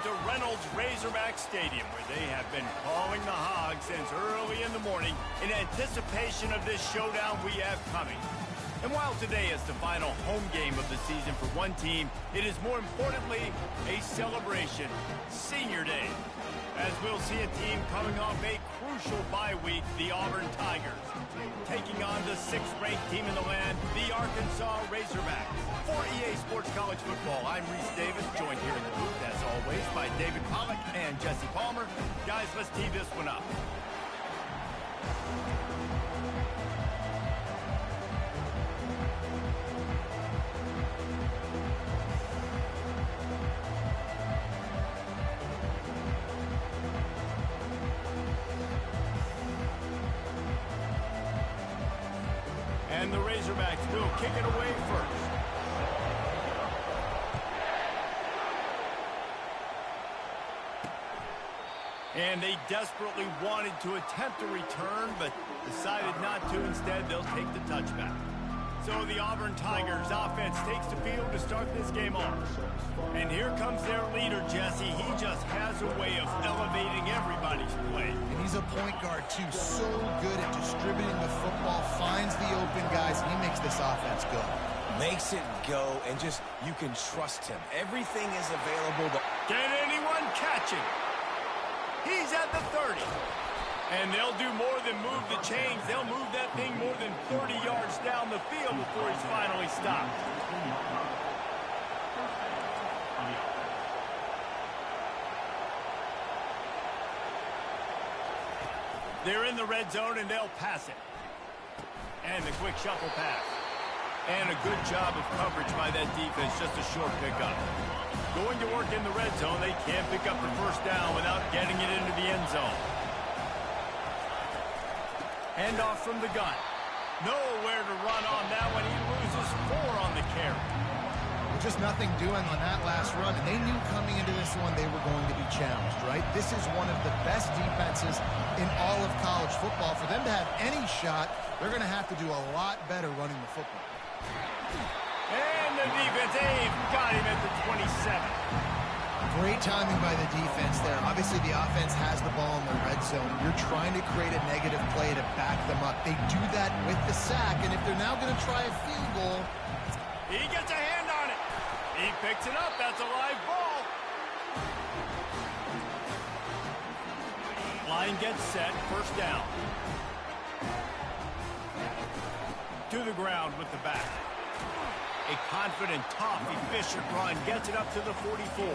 to Reynolds Razorback Stadium, where they have been calling the Hogs since early in the morning in anticipation of this showdown we have coming. And while today is the final home game of the season for one team, it is more importantly a celebration, Senior Day, as we'll see a team coming off a crucial bye week, the Auburn Tigers, taking on the 6th-ranked team in the land, the Arkansas Razorbacks. For EA Sports College Football, I'm Reese Davis, joined here in the booth, as always, by David Pollack and Jesse Palmer. Guys, let's tee this one up. And the Razorbacks will kick it away first. And they desperately wanted to attempt a return, but decided not to. Instead, they'll take the touchback. So the Auburn Tigers offense takes the field to start this game off. And here comes their leader, Jesse. He just has a way of elevating everybody's play. And he's a point guard, too. So good at distributing the football, finds the open guys. He makes this offense go. Makes it go, and just, you can trust him. Everything is available. Can anyone catch him? He's at the 30. And they'll do more than move the chains. They'll move that thing more than 30 yards down the field before he's finally stopped. They're in the red zone, and they'll pass it. And the quick shuffle pass. And a good job of coverage by that defense, just a short pickup. Going to work in the red zone, they can't pick up the first down without getting it into the end zone. Handoff from the gun. Nowhere to run on that one. He loses 4 on the carry. Just nothing doing on that last run, and they knew coming into this one they were going to be challenged, right? This is one of the best defenses in all of college football. For them to have any shot, they're going to have to do a lot better running the football. And the defense, got him at the 27. Great timing by the defense there. Obviously, the offense has the ball in the red zone. You're trying to create a negative play to back them up. They do that with the sack, and if they're now going to try a field goal... He gets a hand on it. He picks it up. That's a live ball. Line gets set. First down. To the ground with the back. A confident, tough, efficient run gets it up to the 44.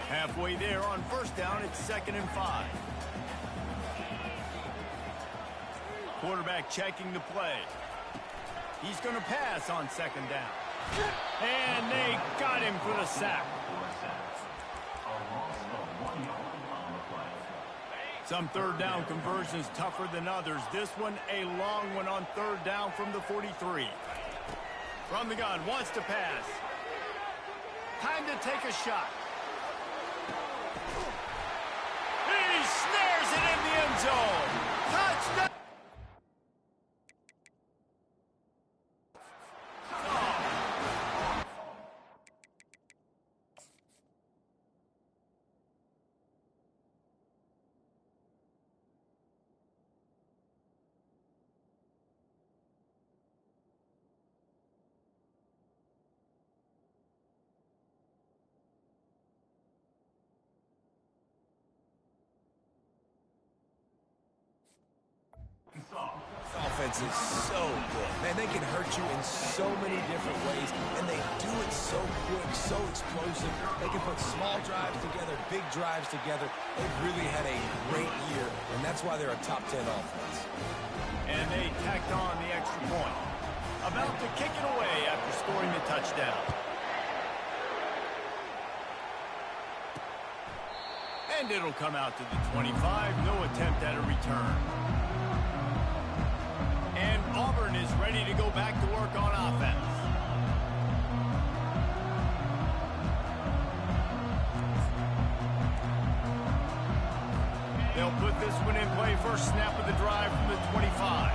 Halfway there on first down, it's 2nd and 5. Quarterback checking the play. He's going to pass on 2nd down. And they got him for the sack. Some 3rd down conversions tougher than others. This one, a long one on 3rd down from the 43. From the gun, wants to pass. Time to take a shot. He snares it in the end zone. Touchdown! This offense is so good. Man, they can hurt you in so many different ways, and they do it so quick, so explosive. They can put small drives together, big drives together. They've really had a great year, and that's why they're a top 10 offense. And they tacked on the extra point. About to kick it away after scoring the touchdown. And it'll come out to the 25. No attempt at a return. And Auburn is ready to go back to work on offense. They'll put this one in play. First snap of the drive from the 25.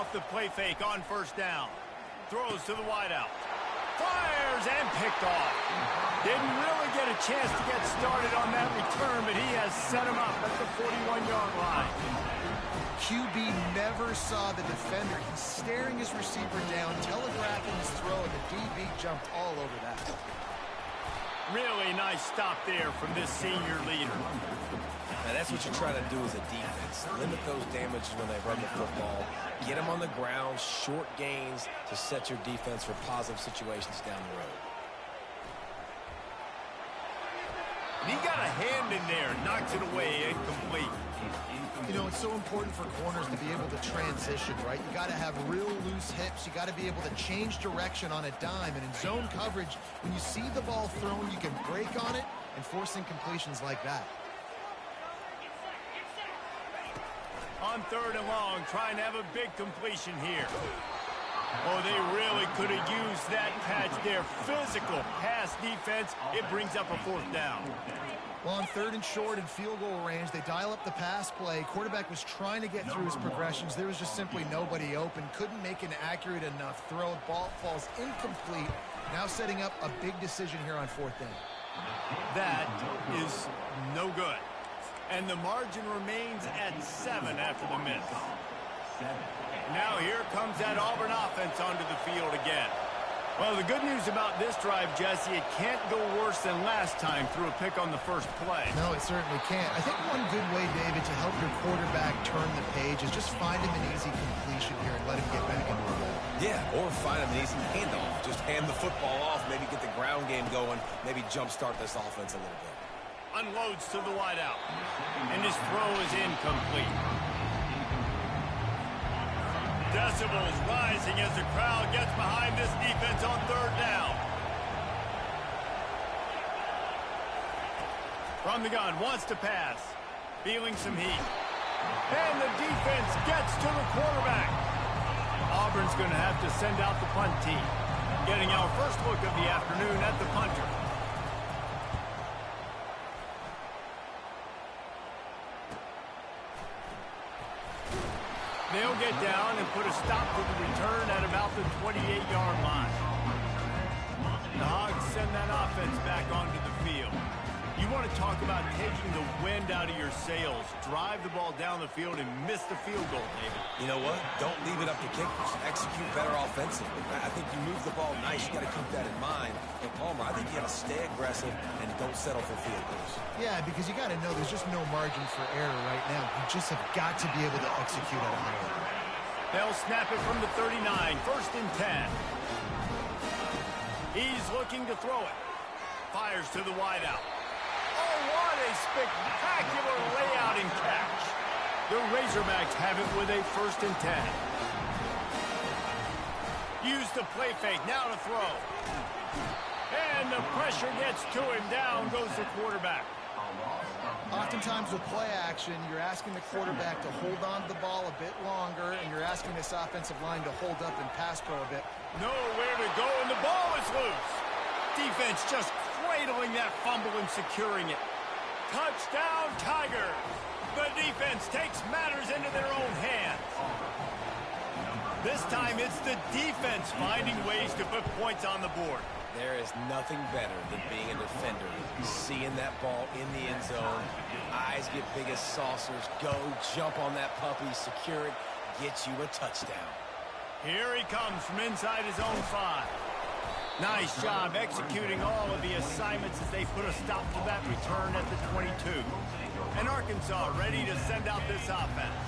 off the play fake on first down. Throws to the wideout. Fires and picked off. Didn't really get a chance to get started on that return, but he has set him up at the 41-yard line. QB never saw the defender. He's staring his receiver down, telegraphing his throw, and the DB jumped all over that. Really nice stop there from this senior leader. Now that's what you're trying to do as a defense. Limit those damages when they run the football. Get them on the ground, short gains to set your defense for positive situations down the road. And he got a hand in there, knocks it away, incomplete. You know, it's so important for corners to be able to transition, right? You got to have real loose hips. You got to be able to change direction on a dime. And in zone coverage, when you see the ball thrown, you can break on it and force incompletions like that. On 3rd and long, trying to have a big completion here. Oh, they really could have used that catch there. Physical pass defense. It brings up a 4th down. Well, on 3rd and short in field goal range, they dial up the pass play. Quarterback was trying to get through his progressions. There was just simply nobody open. Couldn't make an accurate enough throw. Ball falls incomplete. Now setting up a big decision here on 4th down. That is no good. And the margin remains at 7 after the miss. Now here comes that Auburn offense onto the field again. Well, the good news about this drive, Jesse, it can't go worse than last time through a pick on the first play. No, it certainly can't. I think one good way, David, to help your quarterback turn the page is just find him an easy completion here and let him get back into the ball. Yeah, or find him an easy handoff. Just hand the football off, maybe get the ground game going, maybe jumpstart this offense a little bit. Unloads to the wideout. And his throw is incomplete. Decibels rising as the crowd gets behind this defense on 3rd down. From the gun, wants to pass. Feeling some heat. And the defense gets to the quarterback. Auburn's going to have to send out the punt team. Getting our first look of the afternoon at the punter. They'll get down and put a stop to the return at about the 28-yard line. The Hogs send that offense back onto the field. You want to talk about taking the wind out of your sails. Drive the ball down the field and miss the field goal, David. You know what? Don't leave it up to kickers. Execute better offensively. I think you move the ball nice. You got to keep that in mind. But Palmer, I think you got to stay aggressive and don't settle for field goals. Yeah, because you got to know there's just no margin for error right now. You just have got to be able to execute at a high level. They'll snap it from the 39, 1st and 10. He's looking to throw it. Fires to the wideout. Oh, what a spectacular layout and catch. The Razorbacks have it with a 1st and 10. Use the play fake, now to throw. And the pressure gets to him. Down goes the quarterback. Oftentimes with play action, you're asking the quarterback to hold on to the ball a bit longer, and you're asking this offensive line to hold up and pass pro a bit. Nowhere to go, and the ball is loose. Defense just cradling that fumble and securing it. Touchdown, Tigers. The defense takes matters into their own hands. This time it's the defense finding ways to put points on the board. There is nothing better than being a defender. Seeing that ball in the end zone, eyes get big as saucers, go, jump on that puppy, secure it, get you a touchdown. Here he comes from inside his own 5. Nice job executing all of the assignments as they put a stop to that return at the 22. And Arkansas ready to send out this offense.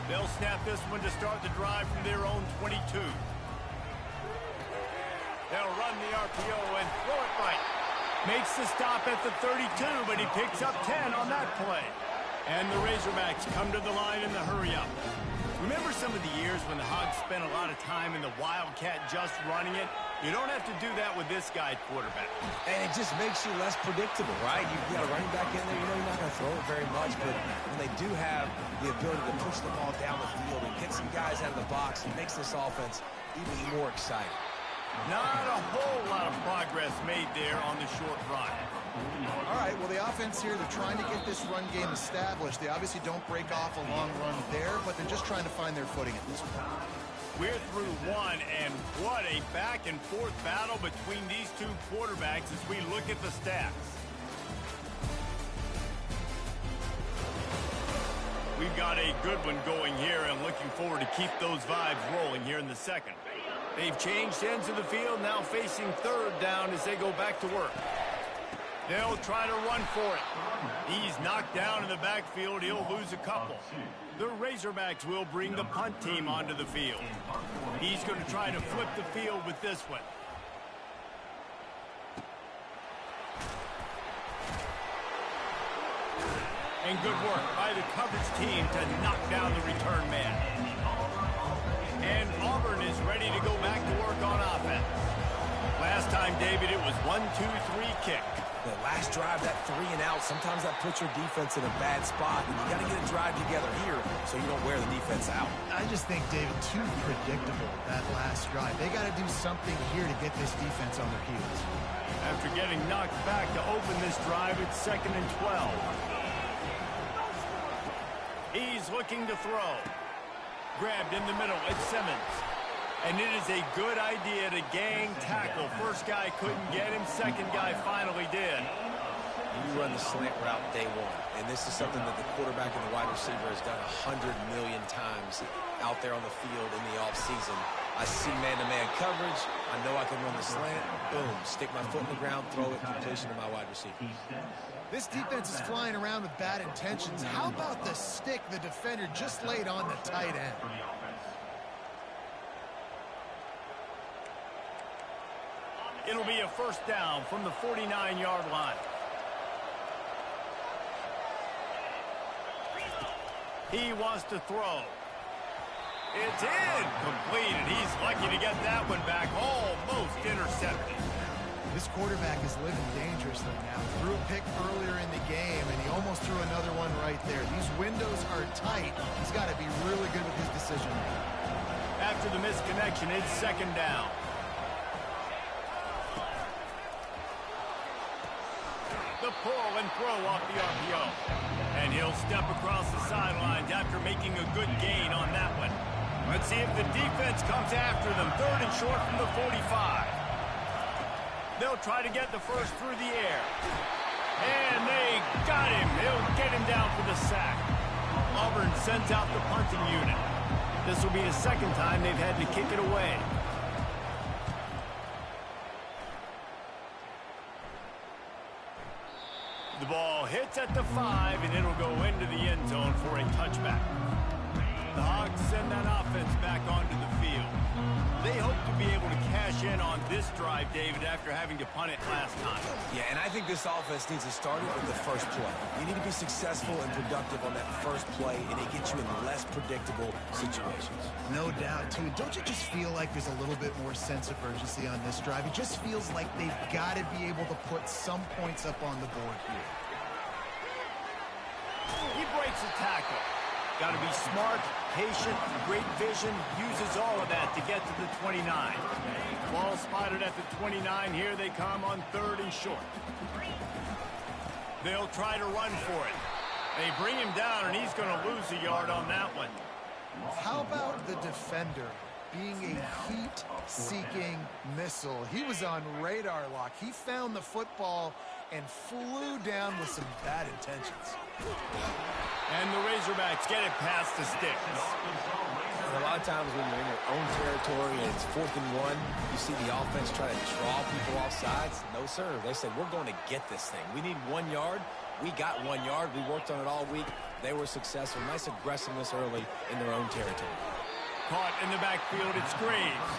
They'll snap this one to start the drive from their own 22. They'll run the RPO and throw it right. Makes the stop at the 32, but he picks up 10 on that play. And the Razorbacks come to the line in the hurry-up. Remember some of the years when the Hogs spent a lot of time in the Wildcat just running it? You don't have to do that with this guy quarterback. And it just makes you less predictable, right? You've got a running back in there. You know you're not going to throw it very much, but when they do have the ability to push the ball down the field and get some guys out of the box, it makes this offense even more exciting. Not a whole lot of progress made there on the short run. All right, well, the offense here, they're trying to get this run game established. They obviously don't break off a long run there, but they're just trying to find their footing at this point. We're through one, and what a back-and-forth battle between these two quarterbacks as we look at the stats. We've got a good one going here, and looking forward to keep those vibes rolling here in the second. They've changed ends of the field, now facing third down as they go back to work. They'll try to run for it. He's knocked down in the backfield. He'll lose a couple. The Razorbacks will bring the punt team onto the field. He's going to try to flip the field with this one. And good work by the coverage team to knock down the return man. And Auburn is ready to go back to work on offense. Last time, David, it was 1-2-3 kick. The last drive, that 3 and out, sometimes that puts your defense in a bad spot. And you got to get a drive together here so you don't wear the defense out. I just think, David, too predictable, that last drive. They got to do something here to get this defense on their heels. After getting knocked back to open this drive, it's 2nd and 12. He's looking to throw. Grabbed in the middle, it's Simmons. And it is a good idea to gang tackle. First guy couldn't get him, second guy finally did. You run the slant route day one, and this is something that the quarterback and the wide receiver has done 100 million times out there on the field in the offseason. I see man-to-man coverage. I know I can run the slant. Boom, stick my foot in the ground, throw it, completion to my wide receiver. This defense is flying around with bad intentions. How about the stick the defender just laid on the tight end? It'll be a first down from the 49-yard line. He wants to throw. It's incomplete, and he's lucky to get that one back. Almost intercepted. This quarterback is living dangerously now. Threw a pick earlier in the game, and he almost threw another one right there. These windows are tight. He's got to be really good with his decision making. After the misconnection, it's 2nd down. The pull and throw off the RPO. And he'll step across the sidelines after making a good gain on that one. Let's see if the defense comes after them. 3rd and short from the 45. They'll try to get the first through the air. And they got him. They'll get him down for the sack. Auburn sends out the punting unit. This will be the second time they've had to kick it away. The ball hits at the 5, and it'll go into the end zone for a touchback. The Hogs send that offense back onto the field. They hope to be able to cash in on this drive, David, after having to punt it last time. Yeah, and I think this offense needs to start it with the first play. You need to be successful and productive on that first play, and it gets you in less predictable situations. No doubt, too. Don't you just feel like there's a little bit more sense of urgency on this drive? It just feels like they've got to be able to put some points up on the board here. He breaks a tackle. Got to be smart, patient, great vision, uses all of that to get to the 29. Ball spotted at the 29. Here they come on 3rd and short. They'll try to run for it. They bring him down, and he's going to lose a yard on that one. How about the defender being a heat-seeking missile? He was on radar lock. He found the football and flew down with some bad intentions. And the Razorbacks get it past the sticks. And a lot of times when you're in your own territory and it's 4th and 1, you see the offense try to draw people off sides. No, sir. They said, we're going to get this thing. We need 1 yard. We got 1 yard. We worked on it all week. They were successful. Nice aggressiveness early in their own territory. Caught in the backfield, it's Graves.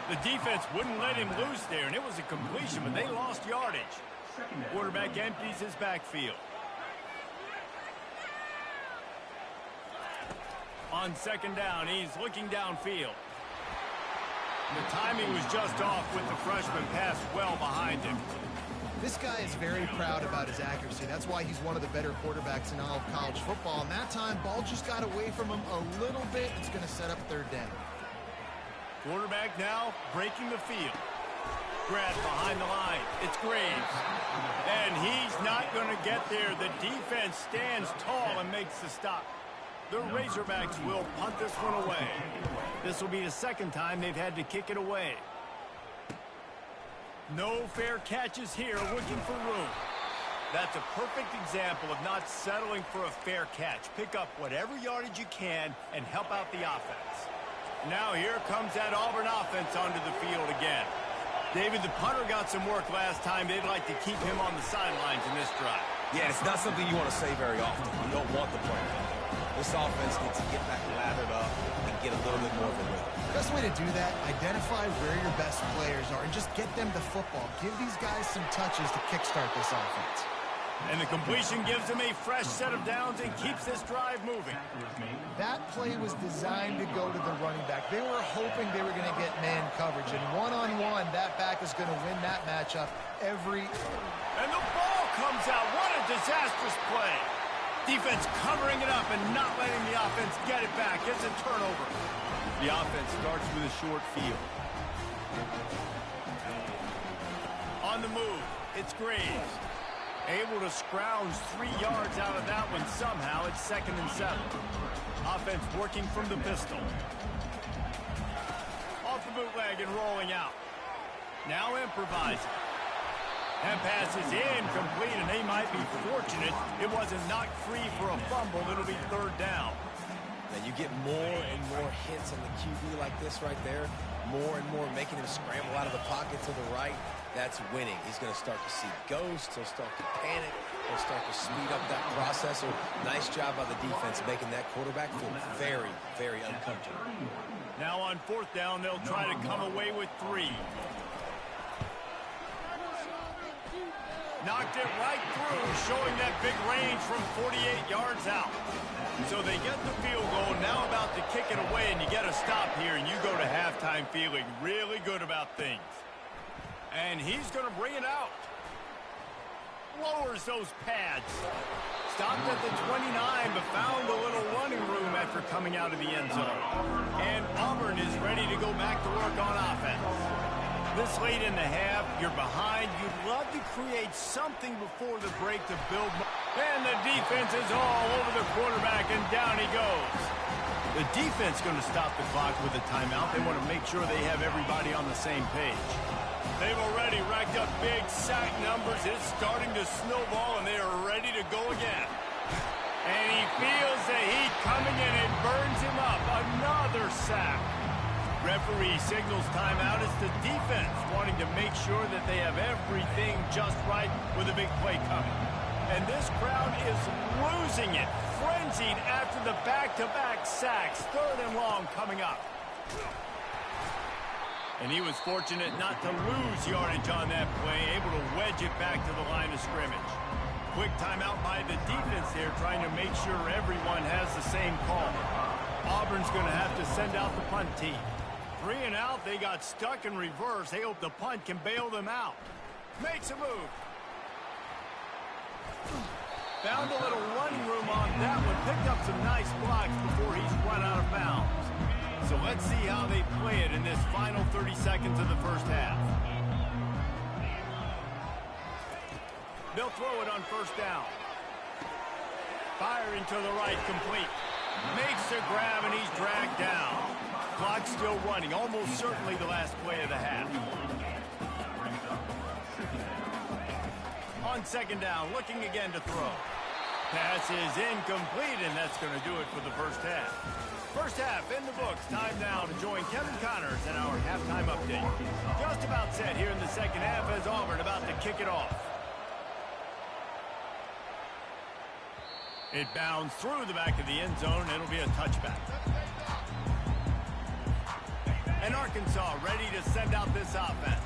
The defense wouldn't let him loose there, and it was a completion, but they lost yardage. Quarterback empties his backfield. On 2nd down, he's looking downfield. The timing was just off with the freshman pass well behind him. This guy is very proud about his accuracy. That's why he's one of the better quarterbacks in all of college football. And that time, ball just got away from him a little bit. It's going to set up 3rd down. Quarterback now breaking the field. Grabbed behind the line. It's Graves. And he's not going to get there. The defense stands tall and makes the stop. The Razorbacks will punt this one away. This will be the second time they've had to kick it away. No fair catches here, looking for room. That's a perfect example of not settling for a fair catch. Pick up whatever yardage you can and help out the offense. Now here comes that Auburn offense onto the field again. David, the punter got some work last time. They'd like to keep him on the sidelines in this drive. Yeah, it's not something you want to say very often. You don't want the play. This offense needs to get back lathered up and get a little bit more of a rhythm. Best way to do that, identify where your best players are and just get them the football. Give these guys some touches to kickstart this offense. And the completion gives them a fresh set of downs and keeps this drive moving. That play was designed to go to the running back. They were hoping they were going to get man coverage. And one-on-one, that back is going to win that matchup every... And the ball comes out. What a disastrous play. Defense covering it up and not letting the offense get it back. It's a turnover. The offense starts with a short field. On the move, it's Graves. Able to scrounge 3 yards out of that one somehow. It's 2nd and 7. Offense working from the pistol. Off the bootleg and rolling out. Now improvising. That pass is incomplete, and they might be fortunate it wasn't knocked free for a fumble. It'll be 3rd down. And you get more and more hits on the QB like this right there. More and more making him scramble out of the pocket to the right. That's winning. He's going to start to see ghosts. He'll start to panic. He'll start to speed up that process. So nice job by the defense making that quarterback feel very, very uncomfortable. Now on 4th down, they'll try to come away with 3. Knocked it right through, showing that big range from 48 yards out. So they get the field goal, now about to kick it away, and you get a stop here, and you go to halftime feeling really good about things. And he's going to bring it out. Lowers those pads. Stopped at the 29, but found a little running room after coming out of the end zone. And Auburn is ready to go back to work on offense. This late in the half, you're behind. You'd love to create something before the break to build. And the defense is all over the quarterback, and down he goes. The defense going to stop the clock with a timeout. They want to make sure they have everybody on the same page. They've already racked up big sack numbers. It's starting to snowball, and they are ready to go again. And he feels the heat coming in and burns him up. Another sack. Referee signals timeout. It's the defense wanting to make sure that they have everything just right with a big play coming. And this crowd is losing it, frenzied after the back-to-back sacks. 3rd and long coming up. And he was fortunate not to lose yardage on that play, able to wedge it back to the line of scrimmage. Quick timeout by the defense here, trying to make sure everyone has the same call. Auburn's going to have to send out the punt team. 3 and out, they got stuck in reverse. They hope the punt can bail them out. Makes a move. Found a little running room on that one. Picked up some nice blocks before he's run out of bounds. So let's see how they play it in this final 30 seconds of the first half. They'll throw it on 1st down. Firing to the right, complete. Makes the grab, and he's dragged down. Clock still running, almost certainly the last play of the half. On 2nd down, looking again to throw. Pass is incomplete, and that's going to do it for the first half. First half in the books. Time now to join Kevin Connors in our halftime update. Just about set here in the second half as Auburn about to kick it off. It bounds through the back of the end zone. It'll be a touchback. And Arkansas ready to send out this offense.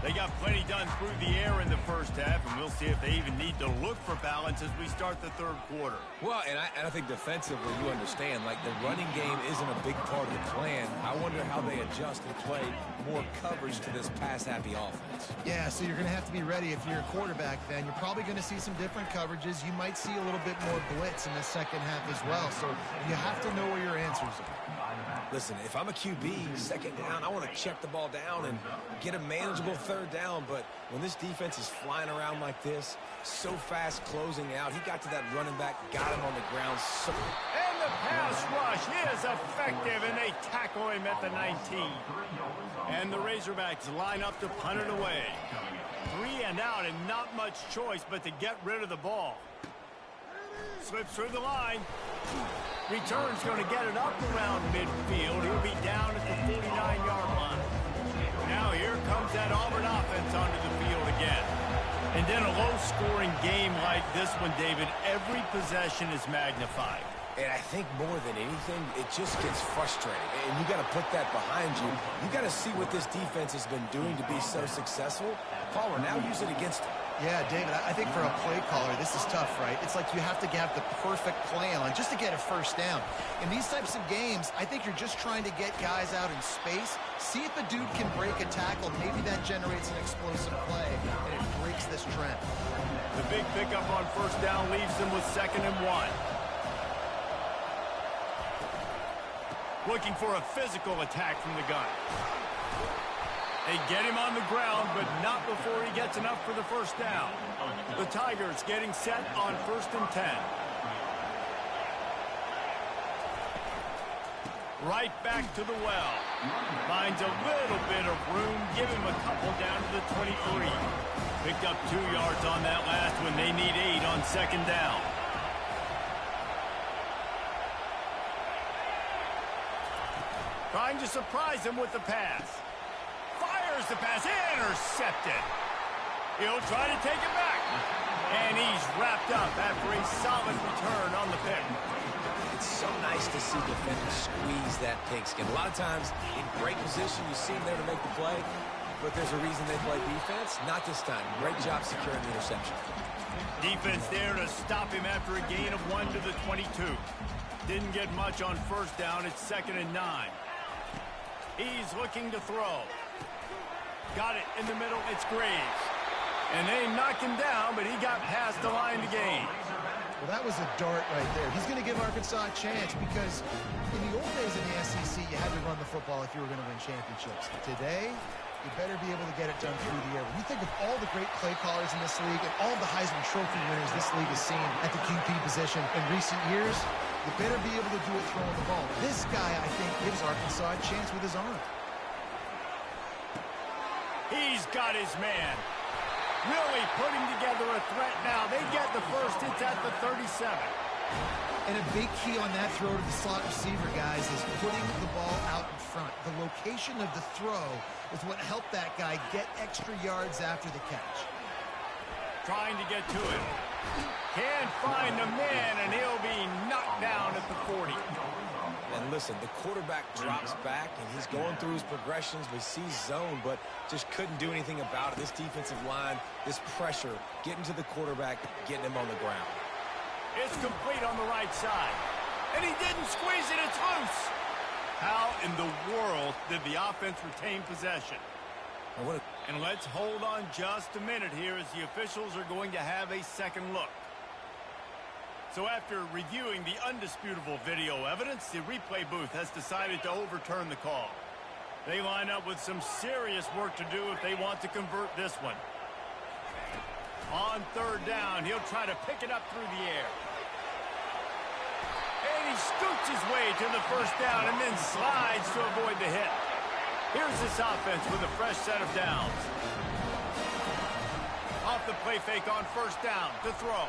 They got plenty done through the air in the first half, and we'll see if they even need to look for balance as we start the 3rd quarter. Well, and I think defensively, you understand, like the running game isn't a big part of the plan. I wonder how they adjust and play more coverage to this pass-happy offense. Yeah, so you're going to have to be ready if you're a quarterback then. You're probably going to see some different coverages. You might see a little bit more blitz in the second half as well. So you have to know where your answers are. Listen, if I'm a QB, 2nd down, I want to check the ball down and get a manageable 3rd down. But when this defense is flying around like this, so fast closing out, he got to that running back, got him on the ground. And the The pass rush is effective, and they tackle him at the 19. And the Razorbacks line up to punt it away. 3 and out, and not much choice but to get rid of the ball. Slips through the line. Return's going to get it up around midfield. He'll be down at the 49-yard line. Now here comes that Auburn offense onto the field again. And then a low-scoring game like this one, David, every possession is magnified. And I think more than anything, it just gets frustrating. And you got to put that behind you. You got to see what this defense has been doing to be so successful. Caller, now use it against them. Yeah, David, I think for a play caller, this is tough, right? It's like you have to have the perfect play on just to get a first down. In these types of games, I think you're just trying to get guys out in space, see if a dude can break a tackle. Maybe that generates an explosive play, and it breaks this trend. The big pickup on first down leaves them with 2nd and 1. Looking for a physical attack from the gun. They get him on the ground, but not before he gets enough for the first down. The Tigers getting set on 1st and 10. Right back to the well. Finds a little bit of room. Give him a couple down to the 23. Picked up 2 yards on that last one. They need 8 on 2nd down. Trying to surprise him with the pass. Fires the pass, intercepted. He'll try to take it back. And he's wrapped up after a solid return on the pick. It's so nice to see defenders squeeze that pigskin. A lot of times, in great position, you see them there to make the play, but there's a reason they play defense. Not this time. Great job securing the interception. Defense there to stop him after a gain of 1 to the 22. Didn't get much on first down. It's 2nd and 9. He's looking to throw. Got it in the middle. It's Graves. And they knock him down, but he got past the line to gain. Well, that was a dart right there. He's going to give Arkansas a chance because in the old days in the SEC, you had to run the football if you were going to win championships. Today, you better be able to get it done through the air. When you think of all the great play callers in this league and all the Heisman Trophy winners this league has seen at the QB position in recent years, you better be able to do it throwing the ball. This guy, I think, gives Arkansas a chance with his arm. He's got his man. Really putting together a threat now. They get the first. It's at the 37. And a big key on that throw to the slot receiver, guys, is putting the ball out in front. The location of the throw is what helped that guy get extra yards after the catch. Trying to get to it. Can't find the man, and he'll be knocked down at the 40. And listen, the quarterback drops back, and he's going through his progressions. We see zone, but just couldn't do anything about it. This defensive line, this pressure, getting to the quarterback, getting him on the ground. It's complete on the right side. And he didn't squeeze it. It's loose. How in the world did the offense retain possession? And let's hold on just a minute here as the officials are going to have a second look. So after reviewing the undisputable video evidence, the replay booth has decided to overturn the call. They line up with some serious work to do if they want to convert this one. On third down, he'll try to pick it up through the air. And he scoots his way to the first down and then slides to avoid the hit. Here's this offense with a fresh set of downs. Off the play fake on first down to throw.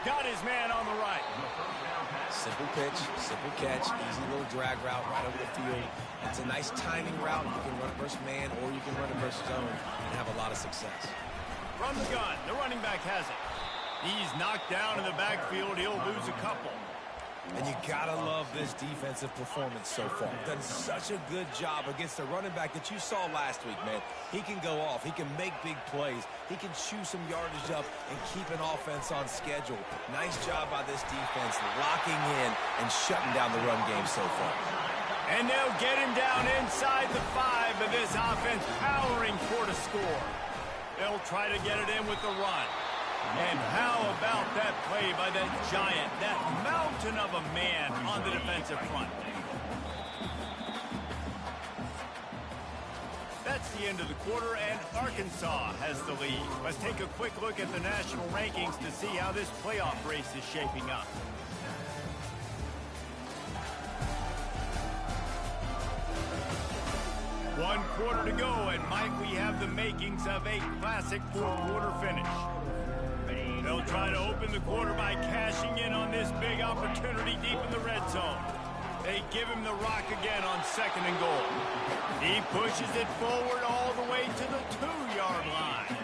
Got his man on the right. Simple pitch, simple catch, easy little drag route right over the field. It's a nice timing route. You can run it versus man or you can run it versus zone and have a lot of success. From the gun, the running back has it. He's knocked down in the backfield. He'll lose a couple. And you gotta love this defensive performance so far. Done such a good job against the running back that you saw last week, man. He can go off. He can make big plays. He can chew some yardage up and keep an offense on schedule. Nice job by this defense locking in and shutting down the run game so far. And they'll get him down inside the 5, but this offense powering for the score. They'll try to get it in with the run. And how about that play by that giant, that mountain of a man on the defensive front? That's the end of the quarter, and Arkansas has the lead. Let's take a quick look at the national rankings to see how this playoff race is shaping up. 1 quarter to go, and might we have the makings of a classic fourth quarter finish. They'll try to open the quarter by cashing in on this big opportunity deep in the red zone. They give him the rock again on 2nd and goal. He pushes it forward all the way to the 2-yard line.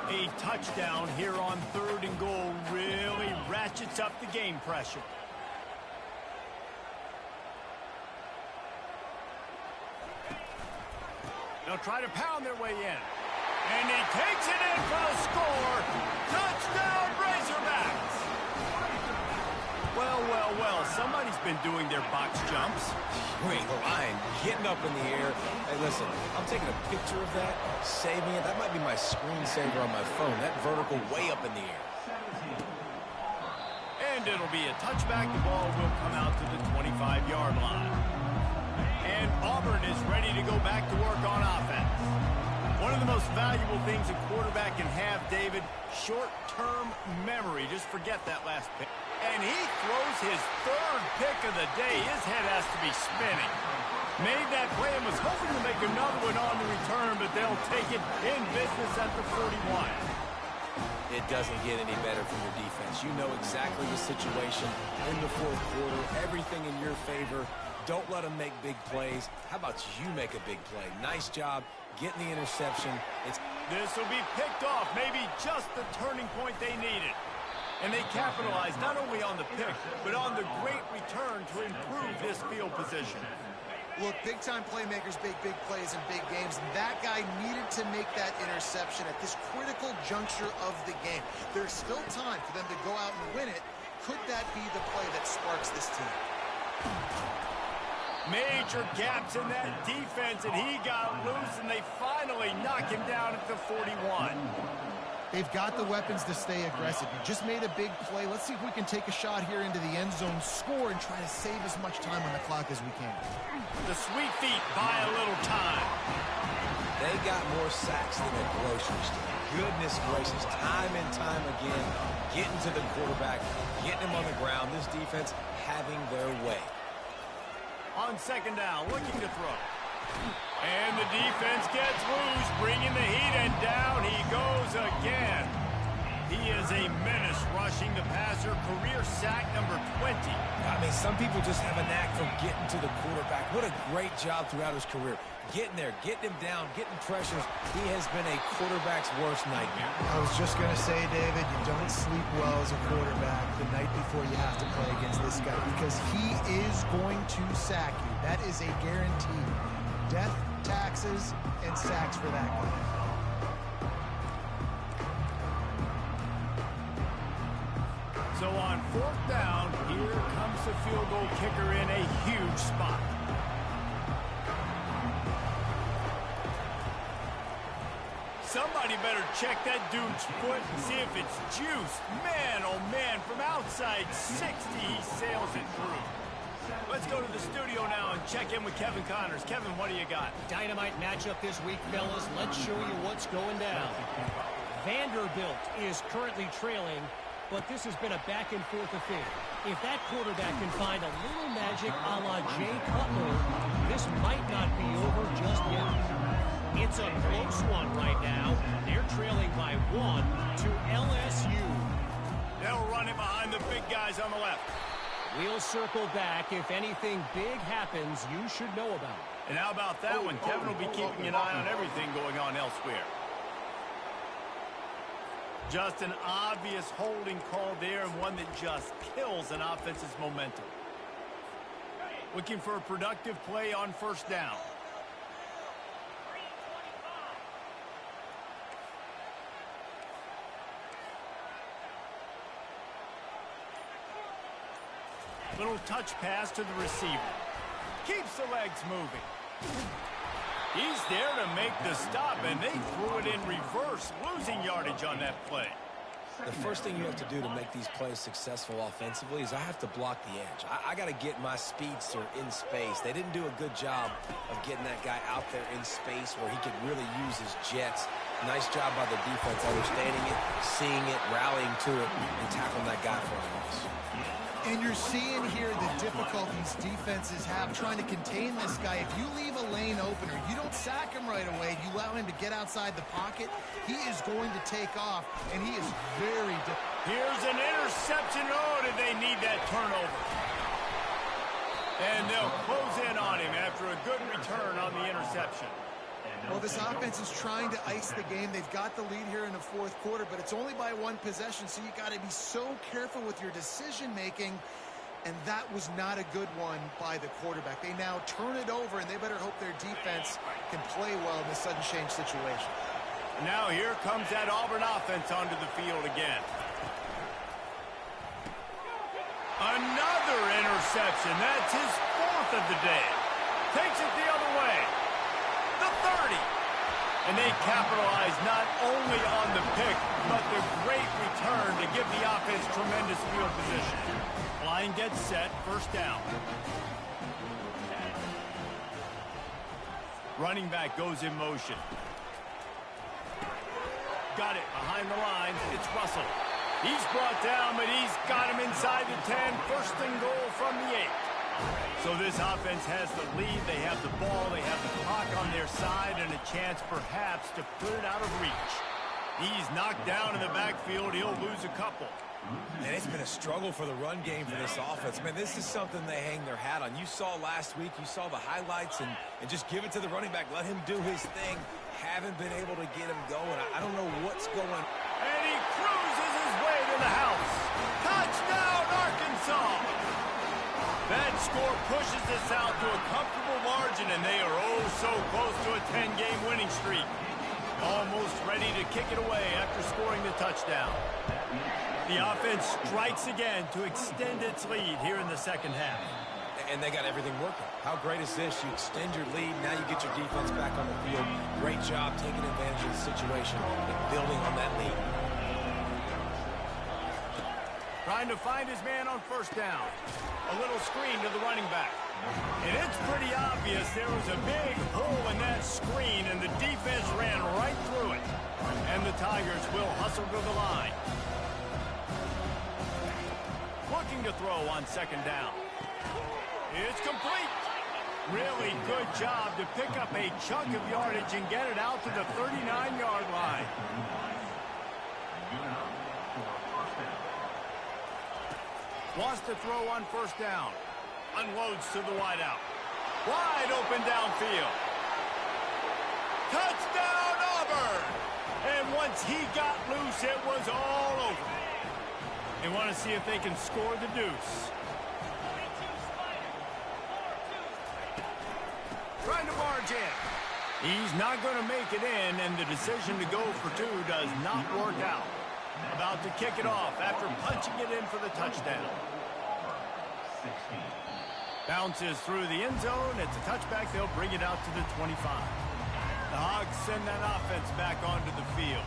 A touchdown here on 3rd and goal really ratchets up the game pressure. They'll try to pound their way in. And he takes it in for the score. Touchdown, Razorbacks! Well, well, well, somebody's been doing their box jumps. Wait, Ryan, getting up in the air. Hey, listen, I'm taking a picture of that, saving it. That might be my screensaver on my phone. That vertical way up in the air. And it'll be a touchback. The ball will come out to the 25-yard line. And Auburn is ready to go back to work on offense. One of the most valuable things a quarterback can have, David, short-term memory. Just forget that last pick. And he throws his 3rd pick of the day. His head has to be spinning. Made that play and was hoping to make another one on the return, but they'll take it in business at the 41. It doesn't get any better from your defense. You know exactly the situation in the 4th quarter. Everything in your favor. Don't let them make big plays. How about you make a big play? Nice job getting the interception. This will be picked off. Maybe just the turning point they needed. And they capitalized not only on the pick, but on the great return to improve this field position. Look, big-time playmakers make big plays in big games, and that guy needed to make that interception at this critical juncture of the game. There's still time for them to go out and win it. Could that be the play that sparks this team? Major gaps in that defense, and he got loose, and they finally knock him down at the 41. They've got the weapons to stay aggressive. You just made a big play. Let's see if we can take a shot here into the end zone, score, and try to save as much time on the clock as we can. The sweet feet buy a little time. They got more sacks than a grocery store. Goodness gracious, time and time again, getting to the quarterback, getting him on the ground. This defense having their way. On 2nd down, looking to throw. And the defense gets loose, bringing the heat, and down he goes again. He is a menace rushing the passer, career sack number 20. I mean, some people just have a knack for getting to the quarterback. What a great job throughout his career. Getting there, getting him down, getting pressures. He has been a quarterback's worst nightmare. I was just going to say, David, you don't sleep well as a quarterback the night before you have to play against this guy because he is going to sack you. That is a guarantee. Death, taxes, and sacks for that guy. So on 4th down, here comes the field goal kicker in a huge spot. Somebody better check that dude's foot and see if it's juiced. Man, oh man, from outside 60, he sails it through. Let's go to the studio now and check in with Kevin Connors. Kevin, what do you got? Dynamite matchup this week, fellas. Let's show you what's going down. Vanderbilt is currently trailing, but this has been a back-and-forth affair. If that quarterback can find a little magic a la Jay Cutler, this might not be over just yet. It's a close one right now. They're trailing by 1 to LSU. They'll run it behind the big guys on the left. We'll circle back. If anything big happens, you should know about it. And how about that one? Kevin will be keeping an eye on everything going on elsewhere. Just an obvious holding call there, and one that just kills an offense's momentum. Looking for a productive play on 1st down. Little touch pass to the receiver. Keeps the legs moving. He's there to make the stop, and they threw it in reverse, losing yardage on that play. The first thing you have to do to make these plays successful offensively is I have to block the edge. I got to get my speedster in space. They didn't do a good job of getting that guy out there in space where he could really use his jets. Nice job by the defense understanding it, seeing it, rallying to it, and tackling that guy for a loss. And you're seeing here the difficulties defenses have trying to contain this guy. If you leave a lane open or you don't sack him right away, you allow him to get outside the pocket, he is going to take off, and he is very Here's an interception. Oh, did they need that turnover? And they'll close in on him after a good return on the interception. Well, this offense is trying to ice the game. They've got the lead here in the fourth quarter, but it's only by one possession, so you got to be so careful with your decision-making, and that was not a good one by the quarterback. They now turn it over, and they better hope their defense can play well in this sudden change situation. Now here comes that Auburn offense onto the field again. Another interception. That's his fourth of the day. Takes it the other way. The 30. And they capitalize not only on the pick, but the great return to give the offense tremendous field position. Line gets set, first down. Running back goes in motion. Got it behind the lines. It's Russell. He's brought down, but he's got him inside the 10. First and goal from the 8. So this offense has the lead. They have the ball. They have the clock on their side and a chance perhaps to put it out of reach. He's knocked down in the backfield. He'll lose a couple. And it's been a struggle for the run game for this offense. Man, this is something they hang their hat on. You saw last week, you saw the highlights, and just give it to the running back. Let him do his thing. Haven't been able to get him going. I don't know what's going on. And he cruises his way to the house. Touchdown, Arkansas! That score pushes us out to a comfortable margin, and they are oh so close to a 10-game winning streak. Almost ready to kick it away after scoring the touchdown. The offense strikes again to extend its lead here in the second half. And they got everything working. How great is this? You extend your lead, now you get your defense back on the field. Great job taking advantage of the situation and building on that lead. Trying to find his man on first down. A little screen to the running back. And it's pretty obvious there was a big hole in that screen, and the defense ran right through it. And the Tigers will hustle to the line. Looking to throw on second down. It's complete. Really good job to pick up a chunk of yardage and get it out to the 39-yard line. Wants to throw on first down. Unloads to the wideout. Wide open downfield. Touchdown, Auburn! And once he got loose, it was all over. They want to see if they can score the deuce. Trying to barge in. He's not going to make it in, and the decision to go for two does not work out. About to kick it off after punching it in for the touchdown. Bounces through the end zone. It's a touchback. They'll bring it out to the 25. The Hogs send that offense back onto the field.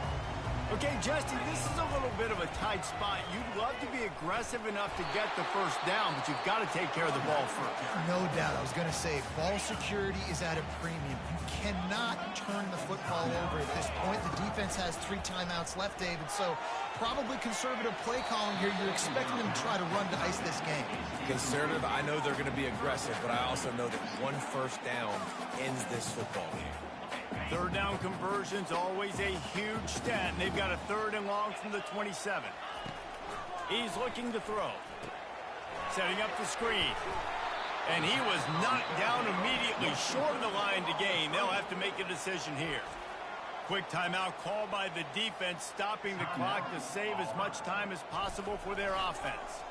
Okay, Justin, this is a little bit of a tight spot. You'd love to be aggressive enough to get the first down, but you've got to take care of the ball first. No doubt. I was going to say, ball security is at a premium. You cannot turn the football over at this point. The defense has 3 timeouts left, David, so probably conservative play calling here. You're expecting them to try to run to ice this game. Conservative, I know they're going to be aggressive, but I also know that one first down ends this football game. Third down conversion's always a huge stat, and they've got a third and long from the 27. He's looking to throw. Setting up the screen. And he was knocked down immediately short of the line to gain. They'll have to make a decision here. Quick timeout called by the defense, stopping the clock to save as much time as possible for their offense.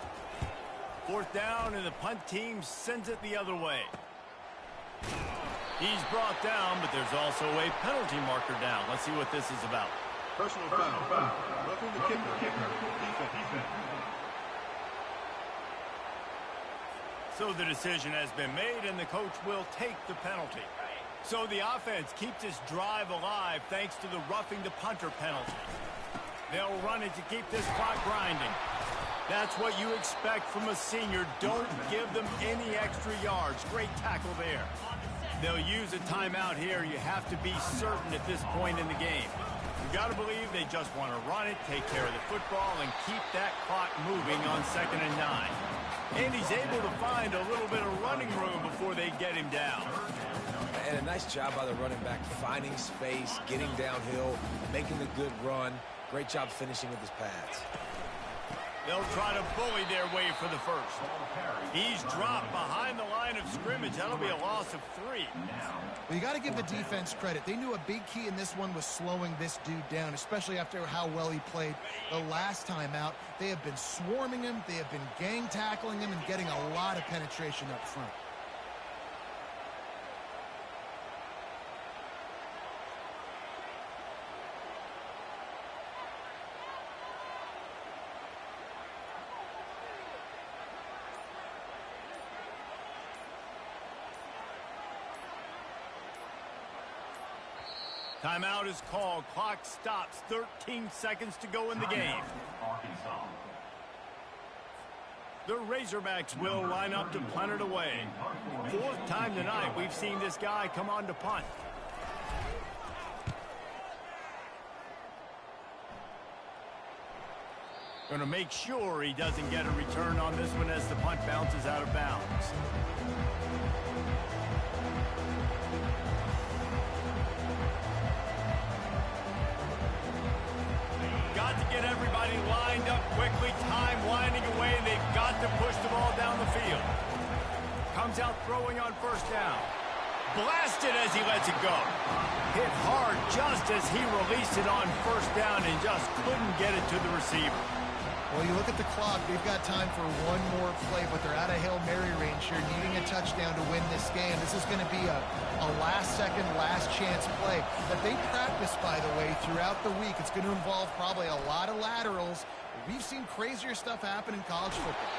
Fourth down, and the punt team sends it the other way. He's brought down, but there's also a penalty marker down. Let's see what this is about. Personal foul. Roughing the kicker. Defense. So the decision has been made, and the coach will take the penalty. So the offense keeps its drive alive thanks to the roughing the punter penalty. They'll run it to keep this clock grinding. That's what you expect from a senior. Don't give them any extra yards. Great tackle there. They'll use a timeout here. You have to be certain at this point in the game. You got to believe they just want to run it, take care of the football, and keep that clock moving on 2nd and 9. And he's able to find a little bit of running room before they get him down. And a nice job by the running back, finding space, getting downhill, making the good run. Great job finishing with his pads. They'll try to bully their way for the first. He's dropped behind the line of scrimmage. That'll be a loss of 3. Well, you got to give the defense credit. They knew a big key in this one was slowing this dude down, especially after how well he played the last time out. They have been swarming him. They have been gang tackling him and getting a lot of penetration up front. Timeout is called. Clock stops. 13 seconds to go in the game. The Razorbacks will line up to punt it away. 4th time tonight we've seen this guy come on to punt. Going to make sure he doesn't get a return on this one as the punt bounces out of bounds. Got to get everybody lined up quickly. Time winding away, and they've got to push the ball down the field. Comes out throwing on 1st down. Blasted as he lets it go. Hit hard just as he released it on 1st down and just couldn't get it to the receiver. Well, you look at the clock, they've got time for one more play, but they're out of Hail Mary range here, needing a touchdown to win this game. This is going to be a last-second, last-chance play that they practice, by the way, throughout the week. It's going to involve probably a lot of laterals. We've seen crazier stuff happen in college football.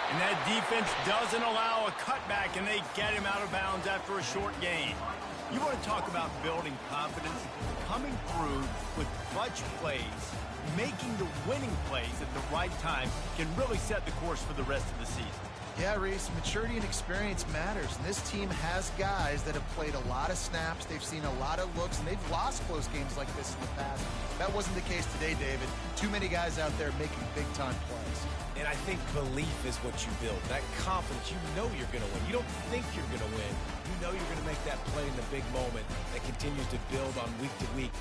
And that defense doesn't allow a cutback, and they get him out of bounds after a short gain. You want to talk about building confidence? Coming through with clutch plays, making the winning plays at the right time can really set the course for the rest of the season. Yeah, Reese, maturity and experience matters. And this team has guys that have played a lot of snaps. They've seen a lot of looks, and they've lost close games like this in the past. That wasn't the case today, David. Too many guys out there making big-time plays. And I think belief is what you build. That confidence, you know you're going to win. You don't think you're going to win. You know you're going to make that play in the big moment that continues to build on week to week.